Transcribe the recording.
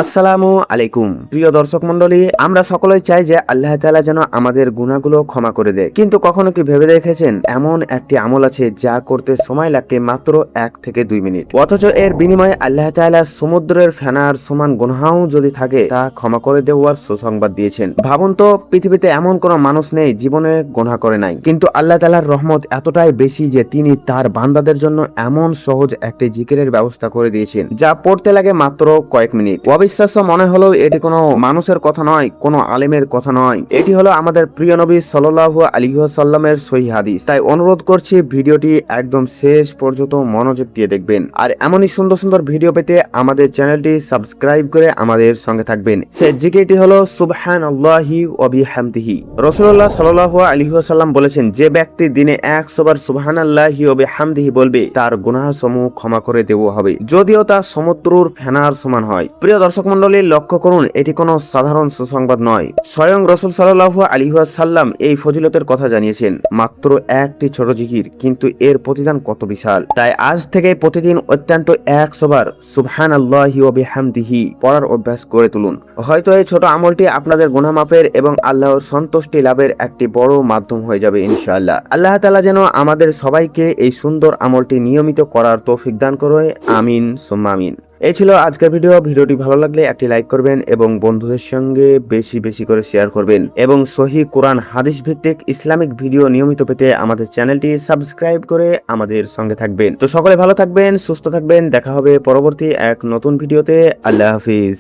আসসালামু আলাইকুম প্রিয় দর্শক মন্ডলী, আমরা সকলেই চাই যে আল্লাহ তাআলা যেন আমাদের গুনাহগুলো ক্ষমা করে দেয়। কিন্তু কখনো কি ভেবে দেখেছেন এমন একটি আমল আছে যা করতে সময় লাগে মাত্র 1 থেকে 2 মিনিট, অথচ এর বিনিময়ে আল্লাহ তাআলা সমুদ্রের ফেনার সমান গুনাহও যদি থাকে তা ক্ষমা করে দেওয়ার সুসংবাদ দিয়েছেন। ভাবুন তো, পৃথিবীতে এমন কোনো মানুষ নেই জীবনে গুনাহ করে নাই, কিন্তু আল্লাহ তাআলার রহমত এতটাই বেশি যে তিনি তার বান্দাদের জন্য এমন সহজ একটি জিকিরের ব্যবস্থা করে দিয়েছেন যা পড়তে লাগে মাত্র কয়েক মিনিট। অবিশ্বাস্য মনে হলেও এটি কোনো মানুষের কথা নয়, কোনো আলেমের কথা নয়, এটি হলো আমাদের প্রিয় নবী সাল্লাল্লাহু আলাইহি ওয়াসাল্লামের সহিহ হাদিস। তাই অনুরোধ করছি ভিডিওটি একদম শেষ পর্যন্ত মনোযোগ দিয়ে দেখবেন, আর এমনই সুন্দর সুন্দর ভিডিও পেতে আমাদের চ্যানেলটি সাবস্ক্রাইব করে আমাদের সঙ্গে থাকবেন। সেই জিকিরটি হলো সুবহানাল্লাহি ওয়া বিহামদিহি। রাসূলুল্লাহ সাল্লাল্লাহু আলাইহি ওয়াসাল্লাম বলেছেন, যে ব্যক্তি দিনে 100 বার সুবহানাল্লাহি ওয়া বিহামদিহি বলবে তার গুনাহসমূহ ক্ষমা করে দেওয়া হবে, যদিও তা সমুদ্রের ফেনার সমান হয়। প্রিয় দর্শক মন্ডলী, লক্ষ্য করুন, এটি কোনো সাধারণ সুসংবাদ নয়। স্বয়ং রাসূল সাল্লাল্লাহু আলাইহি ওয়াসাল্লাম এই ফজিলতের কথা জানিয়েছেন। মাত্র একটি ছোট জিকির, কিন্তু এর প্রতিদান কত বিশাল। তাই আজ থেকে প্রতিদিন অত্যন্ত 100 বার সুবহানাল্লাহি ওয়া বিহামদিহি পড়ার অভ্যাস করে তুলুন। হয়তো এই ছোট আমলটি আপনাদের গুনাহ মাফের এবং আল্লাহর সন্তুষ্টি লাভের একটি বড় মাধ্যম হয়ে যাবে ইনশাআল্লাহ। আল্লাহ তাআলা যেন আমাদের সবাইকে এই সুন্দর আমলটি নিয়মিত করার তৌফিক দান করে। আমিন সুম্মা আমিন। এই ছিল আজকের ভিডিওটি ভালো লাগলে একটি লাইক করবেন এবং বন্ধুদের সঙ্গে বেশি বেশি করে শেয়ার করবেন, এবং সহিহ কোরআন হাদিস ভিত্তিক ইসলামিক ভিডিও নিয়মিত পেতে আমাদের চ্যানেলটি সাবস্ক্রাইব করে আমাদের সঙ্গে থাকবেন। তো সকলে ভালো থাকবেন, সুস্থ থাকবেন, দেখা হবে পরবর্তী এক নতুন ভিডিওতে। আল্লাহ হাফিজ।